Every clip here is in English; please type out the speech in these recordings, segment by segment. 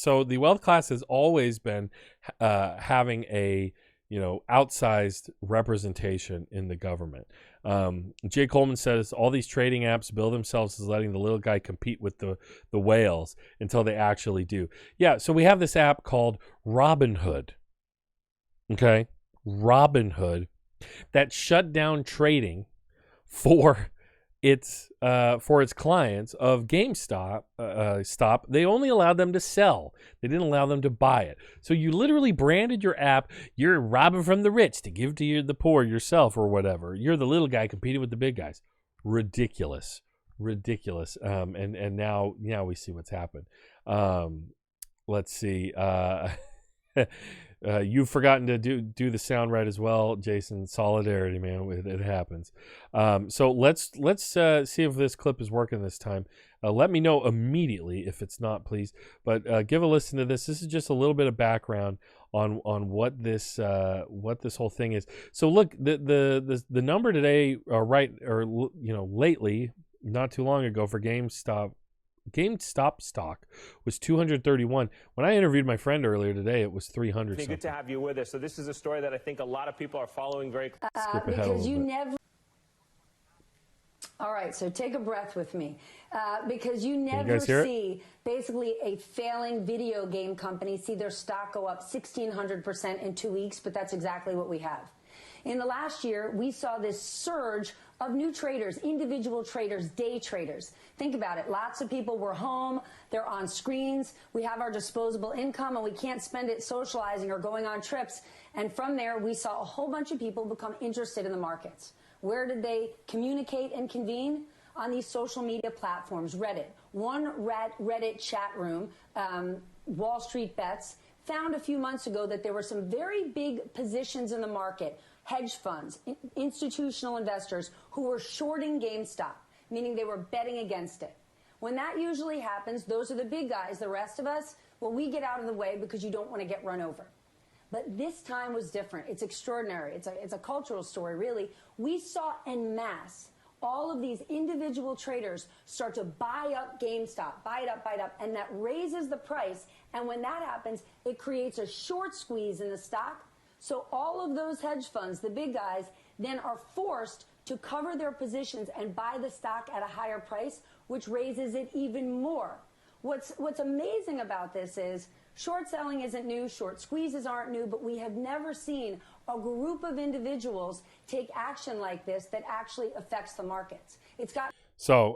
So the wealth class has always been having a outsized representation in the government. Jay Coleman says all these trading apps bill themselves as letting the little guy compete with the whales until they actually do. Yeah, so we have this app called Robinhood. Okay, Robinhood that shut down trading for its clients of GameStop. They only allowed them to sell. They didn't allow them to buy it. So you literally branded your app. You're robbing from the rich to give to the poor yourself or whatever. You're the little guy competing with the big guys. Ridiculous. And now we see what's happened. Let's see. You've forgotten to do the sound right as well, Jason. Solidarity, man. It happens. So let's see if this clip is working this time. Let me know immediately if it's not, please. But give a listen to this. This is just a little bit of background on what this whole thing is. So look, the number today, lately, not too long ago for GameStop stock was 231. When I interviewed my friend earlier today, it was 300. Good to have you with us. So this is a story that I think a lot of people are following very skip ahead because you never. All right, so take a breath with me, because you never see basically a failing video game company see their stock go up 1,600% in 2 weeks, but that's exactly what we have. In the last year, we saw this surge of new traders, individual traders, day traders. Think about it. Lots of people were home. They're on screens. We have our disposable income, and we can't spend it socializing or going on trips. And from there, we saw a whole bunch of people become interested in the markets. Where did they communicate and convene? On these social media platforms. Reddit. One Reddit chat room, Wall Street Bets, found a few months ago that there were some very big positions in the market. Hedge funds, institutional investors who were shorting GameStop, meaning they were betting against it. When that usually happens, those are the big guys. The rest of us, well, we get out of the way because you don't want to get run over. But this time was different. It's extraordinary. It's a cultural story, really. We saw en masse all of these individual traders start to buy up GameStop, buy it up, and that raises the price. And when that happens, it creates a short squeeze in the stock. So all of those hedge funds, the big guys, then are forced to cover their positions and buy the stock at a higher price, which raises it even more. What's amazing about this is short selling isn't new, short squeezes aren't new, but we have never seen a group of individuals take action like this that actually affects the markets. So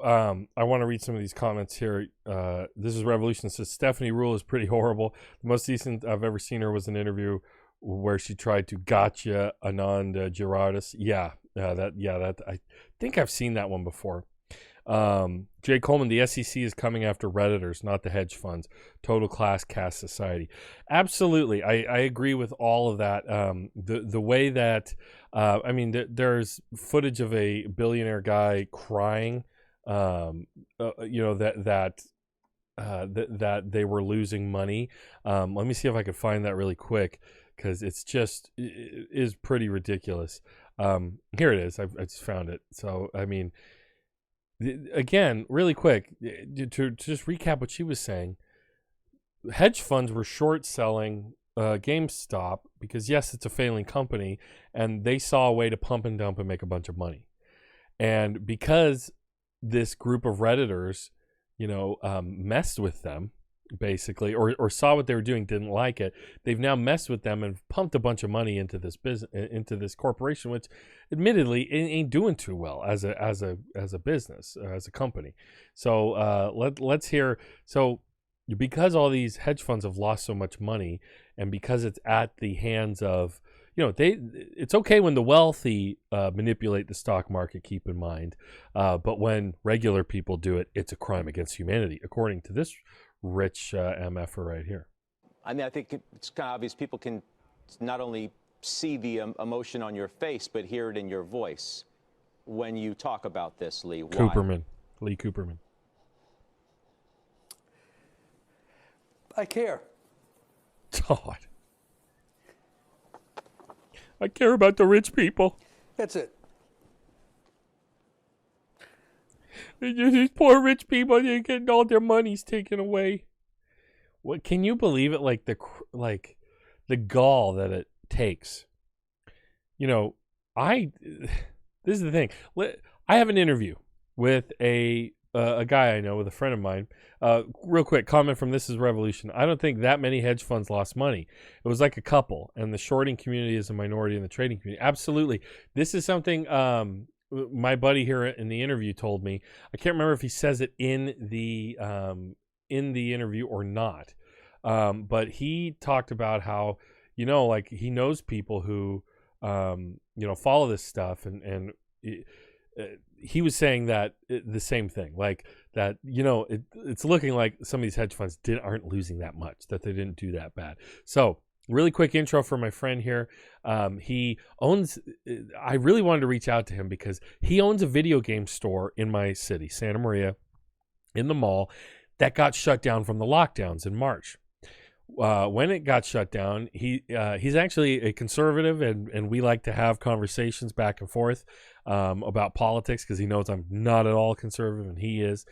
I want to read some of these comments here. This is Revolution. It says Stephanie Rule is pretty horrible. The most decent I've ever seen her was an interview where she tried to gotcha Anand Girardis. That I think I've seen that one before. Jay Coleman, the SEC is coming after Redditors, not the hedge funds. Total class caste society. Absolutely. I agree with all of that. The way that, there's footage of a billionaire guy crying, that they were losing money. Let me see if I can find that really quick, because it is pretty ridiculous. Here it is. I just found it. So, again, really quick, to just recap what she was saying, hedge funds were short selling GameStop because, yes, it's a failing company, and they saw a way to pump and dump and make a bunch of money. And because this group of Redditors, messed with them, basically, or saw what they were doing, didn't like it, they've now messed with them and pumped a bunch of money into this business, into this corporation, which admittedly ain't doing too well as a business, as a company. So let's hear. So because all these hedge funds have lost so much money, and because it's at the hands of, it's okay when the wealthy manipulate the stock market, keep in mind, but when regular people do it, it's a crime against humanity, according to this rich MFer right here. I think it's kind of obvious. People can not only see the emotion on your face, but hear it in your voice when you talk about this, Lee. Why? Lee Cooperman. I care. God. I care about the rich people. That's it. These poor rich people, they're getting all their money's taken away. What can you believe it? Like the gall that it takes. You know, this is the thing. I have an interview with a guy I know, with a friend of mine. Real quick comment from This Is Revolution. I don't think that many hedge funds lost money. It was like a couple, and the shorting community is a minority in the trading community. Absolutely. This is something my buddy here in the interview told me. I can't remember if he says it in the interview or not. But he talked about how, like he knows people who, follow this stuff, and he was saying that the same thing, like that, it's looking like some of these hedge funds aren't losing that much, that they didn't do that bad. So really quick intro for my friend here. He owns, I really wanted to reach out to him because he owns a video game store in my city, Santa Maria, in the mall, that got shut down from the lockdowns in March. When it got shut down, he's actually a conservative, and we like to have conversations back and forth about politics, because he knows I'm not at all conservative, and he is.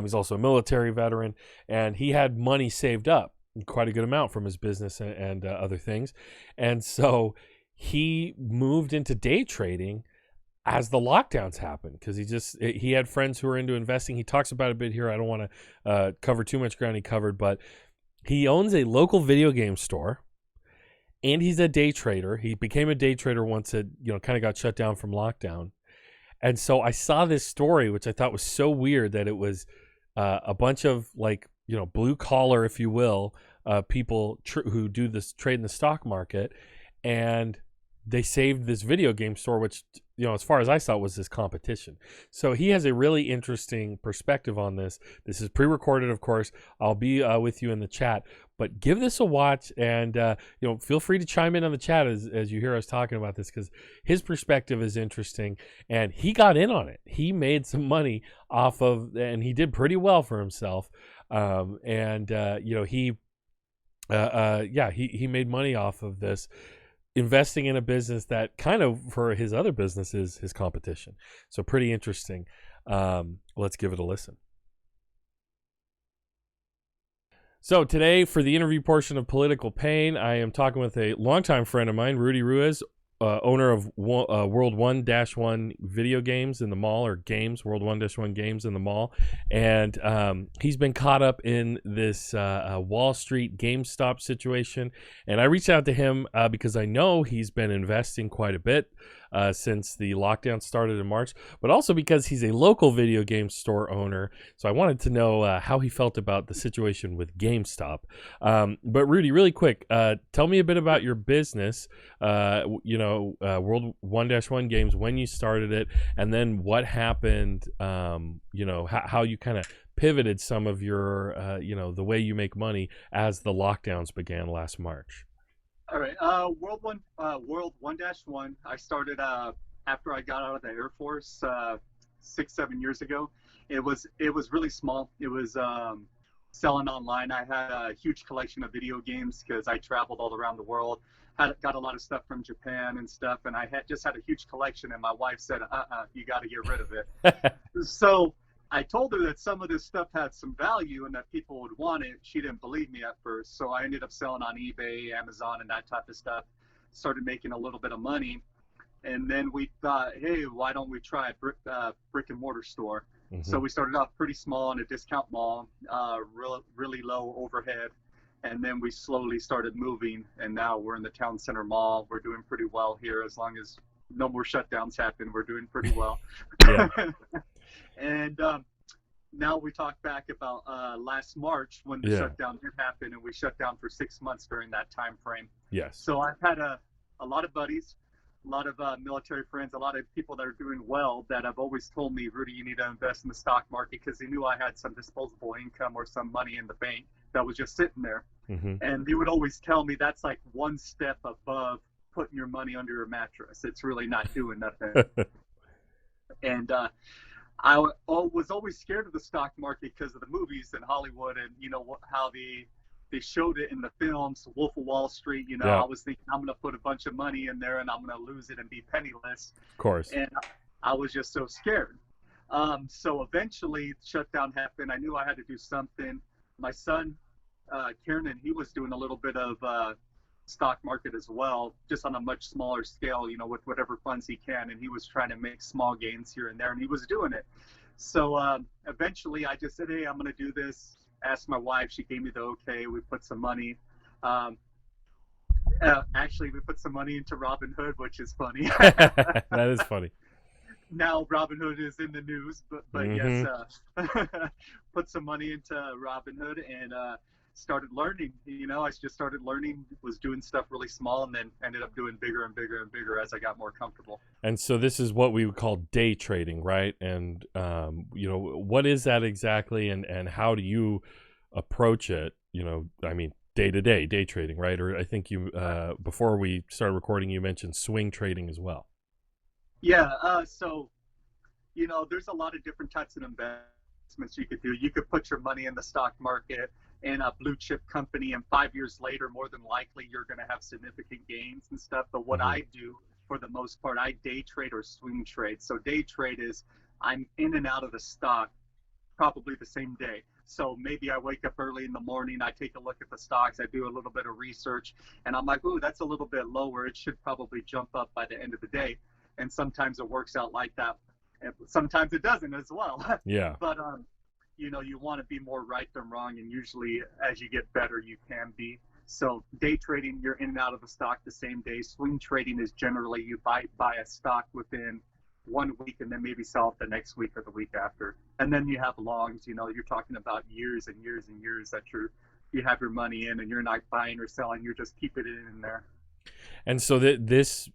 He's also a military veteran, and he had money saved up, quite a good amount, from his business and other things. And so he moved into day trading as the lockdowns happened, because he had friends who were into investing. He talks about it a bit here. I don't want to cover too much ground he covered, but he owns a local video game store, and he's a day trader. He became a day trader once it, kind of got shut down from lockdown. And so I saw this story, which I thought was so weird, that it was a bunch of blue collar, if you will, people who do this trade in the stock market, and they saved this video game store, which, as far as I saw, was this competition. So he has a really interesting perspective on this. This is pre-recorded, of course. I'll be with you in the chat, but give this a watch, and feel free to chime in on the chat as you hear us talking about this, because his perspective is interesting, and he got in on it. He made some money off of, and he did pretty well for himself. He made money off of this, investing in a business that kind of, for his other business, is his competition. So pretty interesting. Let's give it a listen. So today, for the interview portion of Political Pain, I am talking with a longtime friend of mine, Rudy Ruiz, owner of World 1-1 video games in the mall, or games, World 1-1 games in the mall. And he's been caught up in this Wall Street GameStop situation. And I reached out to him because I know he's been investing quite a bit since the lockdown started in March, but also because he's a local video game store owner. So I wanted to know how he felt about the situation with GameStop. But Rudy, really quick, tell me a bit about your business, World 1-1 games, when you started it, and then what happened, how you kind of pivoted some of your, the way you make money as the lockdowns began last March. All right. World 1-1. I started after I got out of the Air Force 6-7 years ago. It was really small. It was selling online. I had a huge collection of video games because I traveled all around the world. Got a lot of stuff from Japan and stuff, and I just had a huge collection. And my wife said, you got to get rid of it." So I told her that some of this stuff had some value and that people would want it. She didn't believe me at first. So I ended up selling on eBay, Amazon, and that type of stuff. Started making a little bit of money. And then we thought, hey, why don't we try a brick and mortar store? Mm-hmm. So we started off pretty small in a discount mall, really low overhead. And then we slowly started moving. And now we're in the town center mall. We're doing pretty well here. As long as no more shutdowns happen, we're doing pretty well. And now we talk back about last March when the shutdown did happen, and we shut down for 6 months during that time frame. Yes. So I've had a lot of buddies, a lot of military friends, a lot of people that are doing well that have always told me, Rudy, you need to invest in the stock market, because they knew I had some disposable income or some money in the bank that was just sitting there. Mm-hmm. And they would always tell me that's like one step above putting your money under your mattress. It's really not doing nothing. And I was always scared of the stock market because of the movies in Hollywood, and how they showed it in the films, Wolf of Wall Street. I was thinking I'm going to put a bunch of money in there and I'm going to lose it and be penniless. Of course. And I was just so scared. So eventually shutdown happened. I knew I had to do something. My son Kiernan, he was doing a little bit of stock market as well, just on a much smaller scale, with whatever funds he can. And he was trying to make small gains here and there, and he was doing it. So eventually I just said, hey, I'm going to do this. Asked my wife. She gave me the okay. We put some money. Actually, we put some money into Robinhood, which is funny. That is funny. Now Robinhood is in the news, but yes, put some money into Robinhood and started learning. I just started learning, was doing stuff really small, and then ended up doing bigger and bigger and bigger as I got more comfortable. And so this is what we would call day trading, right? And what is that exactly, and how do you approach it? I mean, day to day, day trading, right? Or I think you before we started recording, you mentioned swing trading as well. Yeah. So there's a lot of different types of investments you could do. You could put your money in the stock market in a blue chip company, and 5 years later, more than likely, you're going to have significant gains and stuff. But what I do, for the most part, I day trade or swing trade. So day trade is I'm in and out of the stock probably the same day. So maybe I wake up early in the morning, I take a look at the stocks, I do a little bit of research, and I'm like, ooh, that's a little bit lower. It should probably jump up by the end of the day. And sometimes it works out like that. And sometimes it doesn't as well. Yeah. But, you want to be more right than wrong. And usually as you get better, you can be. So day trading, you're in and out of the stock the same day. Swing trading is generally you buy a stock within 1 week and then maybe sell it the next week or the week after. And then you have longs, you're talking about years and years and years that you have your money in, and you're not buying or selling, you're just keeping it in there. And so this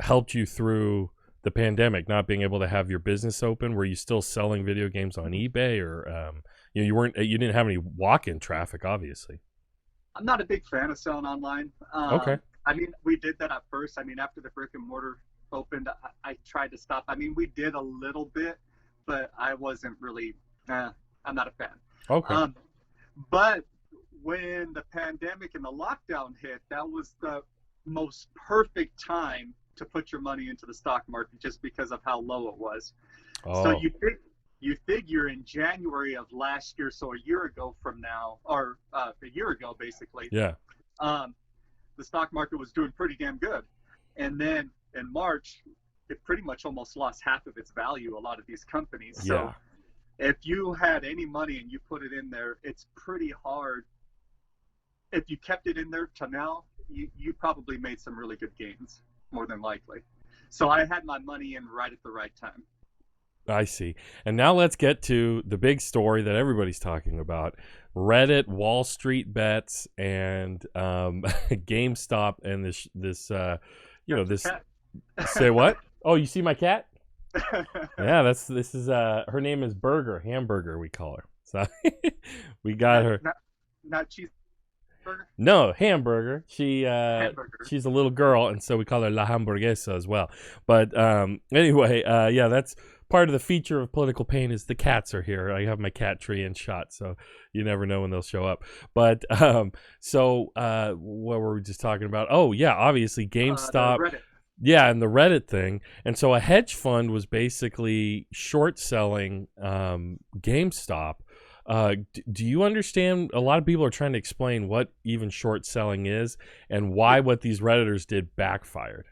helped you through the pandemic, not being able to have your business open. Were you still selling video games on eBay, or you didn't have any walk-in traffic, obviously? I'm not a big fan of selling online. Okay. I mean, we did that at first. I mean, after the brick and mortar opened, I tried to stop. I mean, we did a little bit, but I wasn't really, I'm not a fan. Okay. But when the pandemic and the lockdown hit, that was the most perfect time to put your money into the stock market, just because of how low it was. Oh. So you figure in January of last year, so a year ago from now, or a year ago basically, Yeah. The stock market was doing pretty damn good. And then in March, it pretty much almost lost half of its value, a lot of these companies. So Yeah. if you had any money and you put it in there, it's pretty hard. If you kept it in there to now, you probably made some really good gains, more than likely. So I had my money in right at the right time. I see. And now let's get to the big story that everybody's talking about: Reddit, Wall Street bets, and GameStop, and this this. Say what? Oh, you see my cat? Yeah, this is her name is Hamburger, we call her. So we got her. Not cheeseburger? No, Hamburger. Hamburger. She's a little girl, and so we call her La Hamburguesa as well. But anyway, yeah, that's part of the feature of Political Pain is the cats are here. I have my cat tree in shot, so you never know when they'll show up. But what were we just talking about? Oh, yeah, obviously GameStop. Reddit. Yeah, and the Reddit thing. And so a hedge fund was basically short selling GameStop. Do you understand? A lot of people are trying to explain what even short selling is and why what these Redditors did backfired.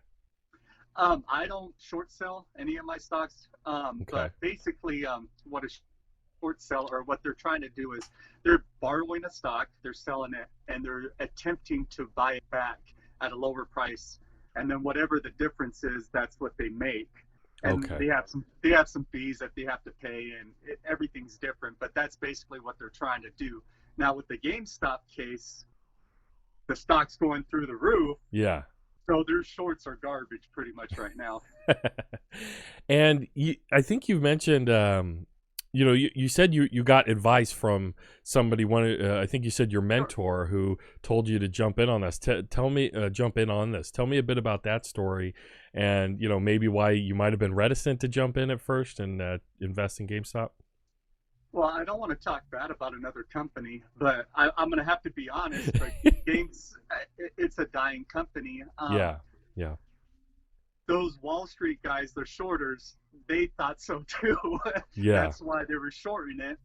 I don't short sell any of my stocks, Okay. but basically what a short sell, or what they're trying to do, is they're borrowing a stock, they're selling it, and they're attempting to buy it back at a lower price. And then whatever the difference is, that's what they make. And Okay. they have some fees that they have to pay, and everything's different. But that's basically what they're trying to do. Now with the GameStop case, the stock's going through the roof. Yeah. So their shorts are garbage pretty much right now. And I think you mentioned, you said you got advice from somebody. I think you said your mentor who told you to jump in on this. Jump in on this. Tell me a bit about that story, and maybe why you might have been reticent to jump in at first and invest in GameStop. Well, I don't want to talk bad about another company, but I'm going to have to be honest. But it's a dying company. Yeah. Those Wall Street guys, the shorters, they thought so too. Yeah. That's why they were shorting it.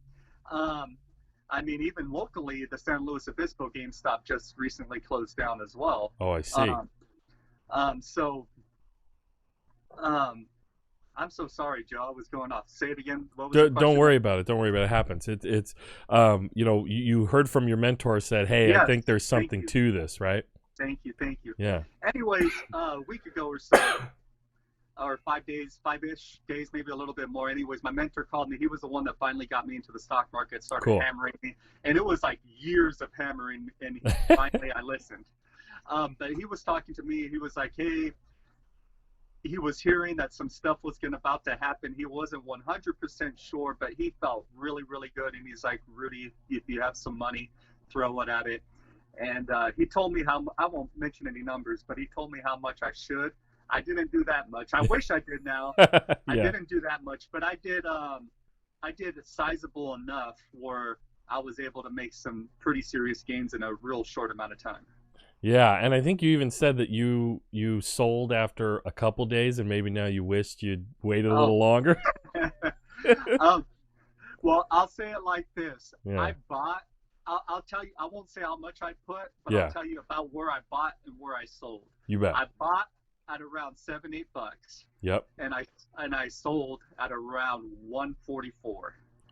I mean, even locally, the San Luis Obispo GameStop just recently closed down as well. Oh, I see. So, I'm so sorry, Joe. I was going off. Say it again. What was your question? Don't worry about it. Don't worry about it. It happens. It's you know, you heard from your mentor said, hey, Yes, I think there's something to this, right? Thank you. Yeah. Anyways, a week ago or so, or 5 days, 5-ish days, maybe a little bit more. Anyways, my mentor called me. He was the one that finally got me into the stock market, started hammering me. And it was like years of hammering, and finally I listened. But he was talking to me. He was like, hey, he was hearing that some stuff was about to happen. He wasn't 100% sure, but he felt really, really good. And he's like, Rudy, if you have some money, throw it at it. And he told me how, I won't mention any numbers, but he told me how much I should. I didn't do that much. I wish I did now. I didn't do that much, but I did sizable enough where I was able to make some pretty serious gains in a real short amount of time. Yeah, and I think you even said that you sold after a couple days, and maybe now you wished you'd waited a little longer. Well, I'll say it like this. Yeah. I bought, I'll tell you, I won't say how much I put, but I'll tell you about where I bought and where I sold. You bet. I bought at around $7-8. Yep. And I sold at around $144.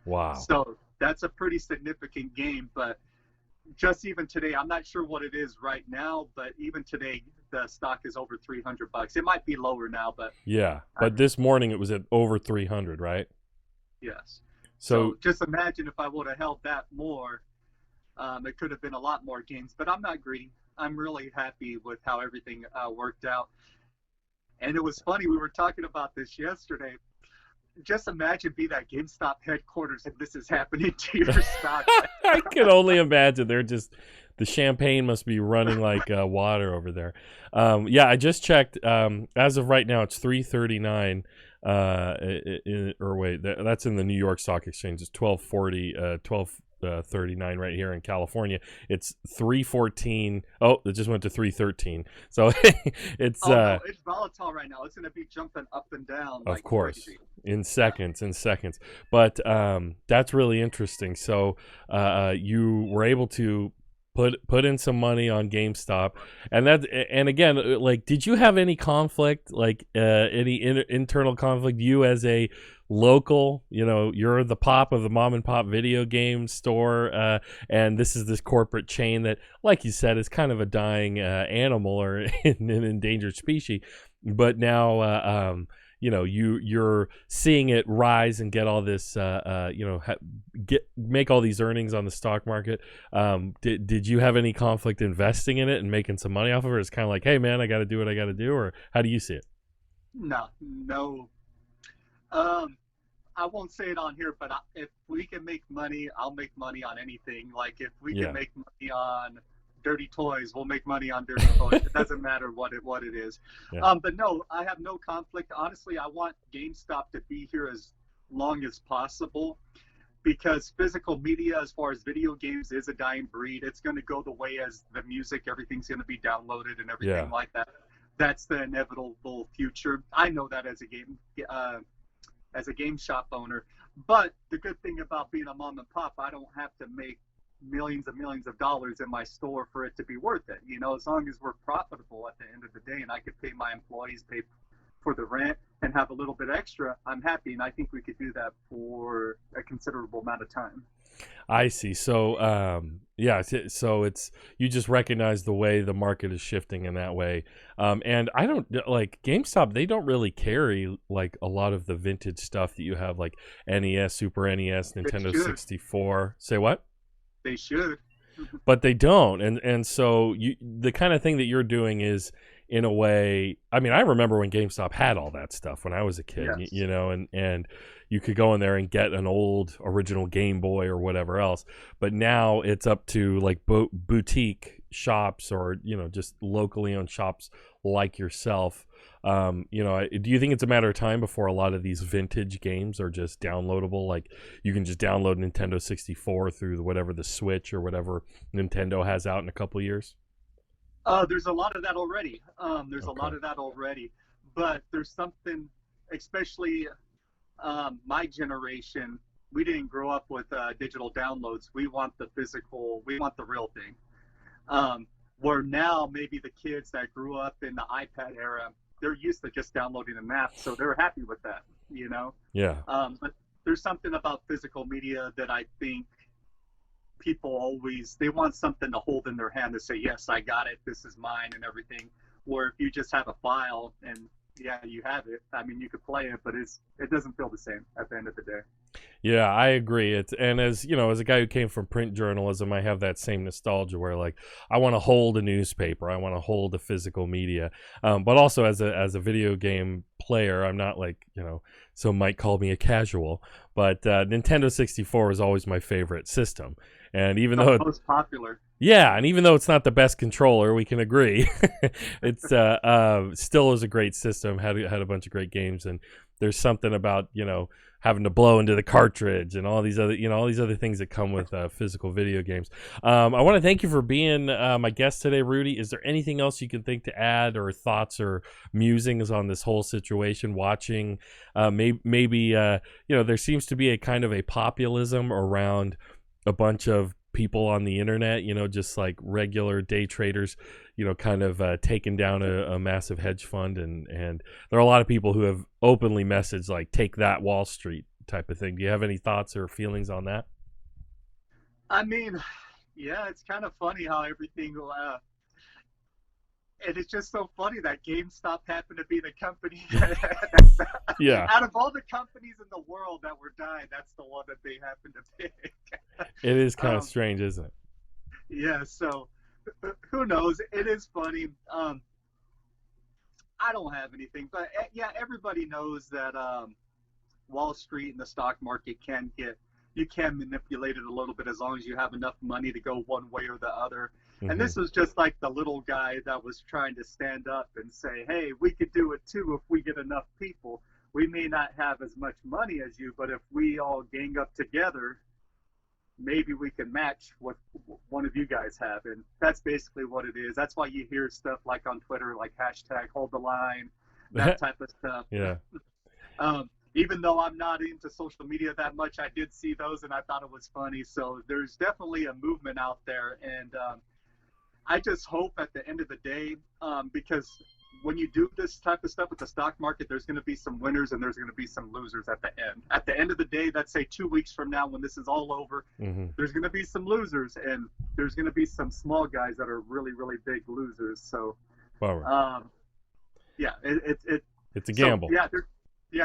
Wow. So that's a pretty significant gain, but just even today, I'm not sure what it is right now, but even today, the stock is over $300. It might be lower now, but yeah. But this morning it was at over 300, right? Yes. So just imagine if I would have held that more, it could have been a lot more gains. But I'm not greedy. I'm really happy with how everything worked out. And it was funny. We were talking about this yesterday. Just imagine being at GameStop headquarters and this is happening to your stock. I can only imagine. They're just, the champagne must be running like water over there. Yeah, I just checked. As of right now, it's 339. Or wait, that's in the New York Stock Exchange. It's 1239 right here in California. It's 314. Oh, it just went to 313. So it's no, it's volatile right now. It's going to be jumping up and down. Of like course. Crazy. In seconds. But that's really interesting. So you were able to put in some money on GameStop, and again, like, did you have any conflict, like any internal conflict? You as a local, you know, you're the pop of the mom and pop video game store, and this is this corporate chain that, like you said, is kind of a dying animal or an endangered species, but now you know, you're seeing it rise and get all this, you know, make all these earnings on the stock market. Did you have any conflict investing in it and making some money off of it? It's kind of like, hey man, I got to do what I got to do, or how do you see it? No. I won't say it on here, but if we can make money, I'll make money on anything. Like if we can make money on dirty toys, we'll make money on dirty toys. It doesn't matter what it is. Yeah. But no, I have no conflict. Honestly, I want GameStop to be here as long as possible because physical media, as far as video games, is a dying breed. It's going to go the way as the music. Everything's going to be downloaded and everything like that. That's the inevitable future. I know that as a game shop owner. But the good thing about being a mom and pop, I don't have to make millions and millions of dollars in my store for it to be worth it. You know, as long as we're profitable at the end of the day and I could pay my employees, pay for the rent and have a little bit extra, I'm happy. And I think we could do that for a considerable amount of time. I see. So, so it's, you just recognize the way the market is shifting in that way. And I don't like GameStop. They don't really carry like a lot of the vintage stuff that you have, like NES, Super NES, Nintendo 64. Say what? They should. But they don't. And so the kind of thing that you're doing is, in a way, I mean, I remember when GameStop had all that stuff when I was a kid, you know, and you could go in there and get an old original Game Boy or whatever else. But now it's up to like boutique shops or, you know, just locally owned shops like yourself. You know, do you think it's a matter of time before a lot of these vintage games are just downloadable? Like you can just download Nintendo 64 through whatever the Switch or whatever Nintendo has out in a couple of years? There's a lot of that already. But there's something, especially my generation, we didn't grow up with digital downloads. We want the physical. We want the real thing. Where now maybe the kids that grew up in the iPad era, they're used to just downloading an app, so they're happy with that, you know? Yeah. But there's something about physical media that I think people always, they want something to hold in their hand to say, yes, I got it, this is mine and everything. Where if you just have a file and yeah, you have it, I mean, you could play it, but it doesn't feel the same at the end of the day. Yeah, I agree. And as you know, as a guy who came from print journalism, I have that same nostalgia where like I want to hold a newspaper, I want to hold a physical media. But also as a video game player, I'm not like, you know, some might call me a casual, but Nintendo 64 is always my favorite system. And even though it's most popular. Yeah, and even though it's not the best controller, we can agree. It's still is a great system. Had a bunch of great games, and there's something about, you know, having to blow into the cartridge and all these other things that come with physical video games. I want to thank you for being my guest today, Rudy. Is there anything else you can think to add, or thoughts or musings on this whole situation? Watching, maybe you know, there seems to be a kind of a populism around a bunch of people on the internet, you know, just like regular day traders, you know, kind of taking down a massive hedge fund, and there are a lot of people who have openly messaged like "take that, Wall Street" type of thing. Do you have any thoughts or feelings on that? I mean, yeah, it's kind of funny how everything and it's just so funny that GameStop happened to be the company Yeah, out of all the companies in the world that were dying, that's the one that they happened to pick. it is kind of strange, isn't it? Yeah, so who knows? It is funny. I don't have anything, but yeah, everybody knows that Wall Street and the stock market you can manipulate it a little bit as long as you have enough money to go one way or the other. Mm-hmm. And this was just like the little guy that was trying to stand up and say, hey, we could do it too if we get enough people. We may not have as much money as you, but if we all gang up together, maybe we can match what one of you guys have. And that's basically what it is. That's why you hear stuff like on Twitter, like hashtag hold the line, that type of stuff. Yeah. Even though I'm not into social media that much, I did see those and I thought it was funny. So there's definitely a movement out there. And I just hope at the end of the day, because when you do this type of stuff with the stock market, there's going to be some winners and there's going to be some losers at the end. At the end of the day, let's say 2 weeks from now, when this is all over, there's going to be some losers and there's going to be some small guys that are really, really big losers. So, yeah, it's a gamble. So,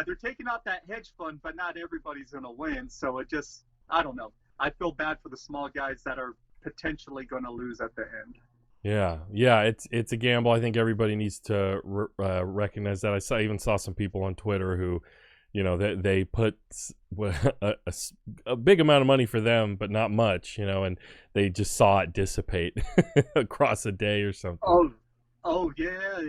they're taking out that hedge fund, but not everybody's going to win. So it just, I don't know. I feel bad for the small guys that are potentially going to lose at the end. Yeah, it's a gamble. I think everybody needs to recognize that. I even saw some people on Twitter who, you know, they put a big amount of money for them, but not much, you know, and they just saw it dissipate across a day or something. Oh yeah.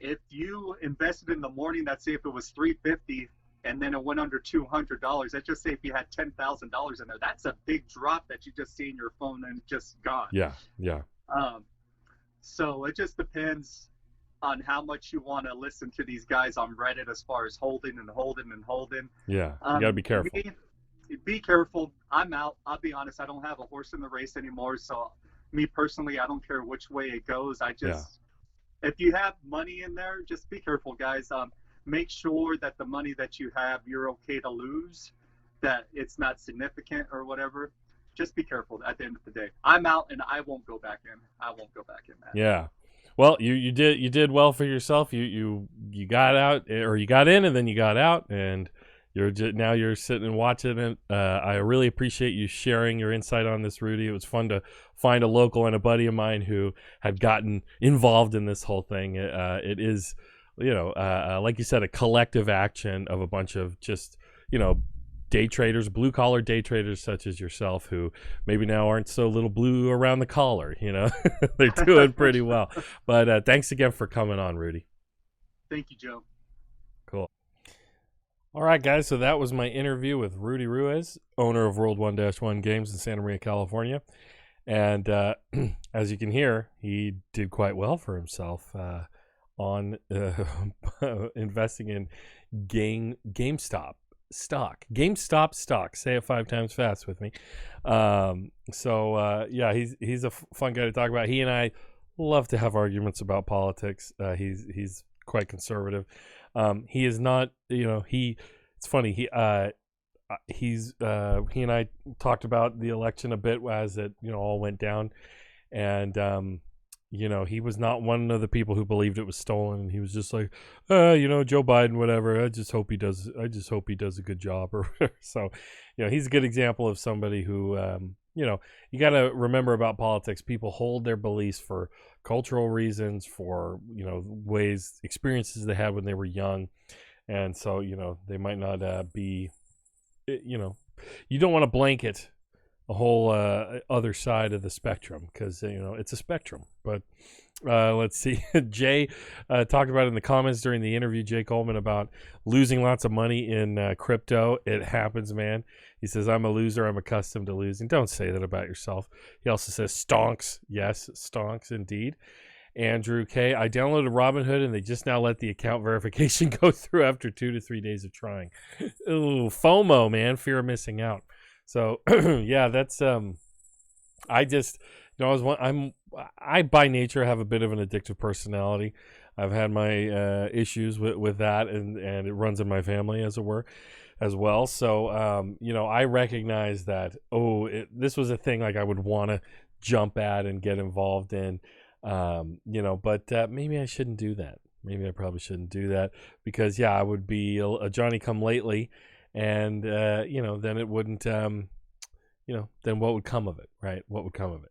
If you invested in the morning, let's say if it was $350 and then it went under $200, let's just say if you had $10,000 in there, that's a big drop that you just see in your phone and just gone. Yeah. So it just depends on how much you want to listen to these guys on Reddit as far as holding. Yeah, you gotta be careful. Be careful. I'm out. I'll be honest. I don't have a horse in the race anymore. So me personally, I don't care which way it goes. If you have money in there, just be careful, guys. Make sure that the money that you have, you're okay to lose, that it's not significant or whatever. Just be careful at the end of the day. I'm out and I won't go back in. Man. Yeah. Well, you did well for yourself. You got out, or you got in and then you got out, and now you're sitting and watching it. I really appreciate you sharing your insight on this, Rudy. It was fun to find a local and a buddy of mine who had gotten involved in this whole thing. It is, you know, like you said, a collective action of a bunch of just, you know, day traders, blue collar day traders such as yourself, who maybe now aren't so little blue around the collar. You know, they're doing pretty well. But thanks again for coming on, Rudy. Thank you, Joe. Cool. All right, guys. So that was my interview with Rudy Ruiz, owner of World 1-1 Games in Santa Maria, California. And as you can hear, he did quite well for himself on investing in GameStop. stock. GameStop stock. Say it 5 times fast with me. Yeah, he's a fun guy to talk about. He and I love to have arguments about politics. He's quite conservative. He is not, it's funny. He and I talked about the election a bit as it, all went down. And, he was not one of the people who believed it was stolen. He was just like, Joe Biden, whatever. I just hope he does a good job or whatever. So, he's a good example of somebody who, you got to remember about politics. People hold their beliefs for cultural reasons, for, experiences they had when they were young. And so, they might not be, you don't want to blanket a whole other side of the spectrum because it's a spectrum. But let's see. Jay talked about it in the comments during the interview, Jay Coleman, about losing lots of money in crypto. It happens, man. He says, I'm a loser. I'm accustomed to losing. Don't say that about yourself. He also says stonks. Yes, stonks indeed. Andrew K. I downloaded Robinhood and they just now let the account verification go through after 2 to 3 days of trying. Ooh, FOMO, man. Fear of missing out. So yeah, that's I just I by nature have a bit of an addictive personality. I've had my issues with that, and it runs in my family as it were as well. So I recognize that this was a thing like I would want to jump at and get involved in, but maybe I shouldn't do that. Maybe I probably shouldn't do that because I would be a Johnny come lately. And, then it wouldn't, then what would come of it, right? What would come of it?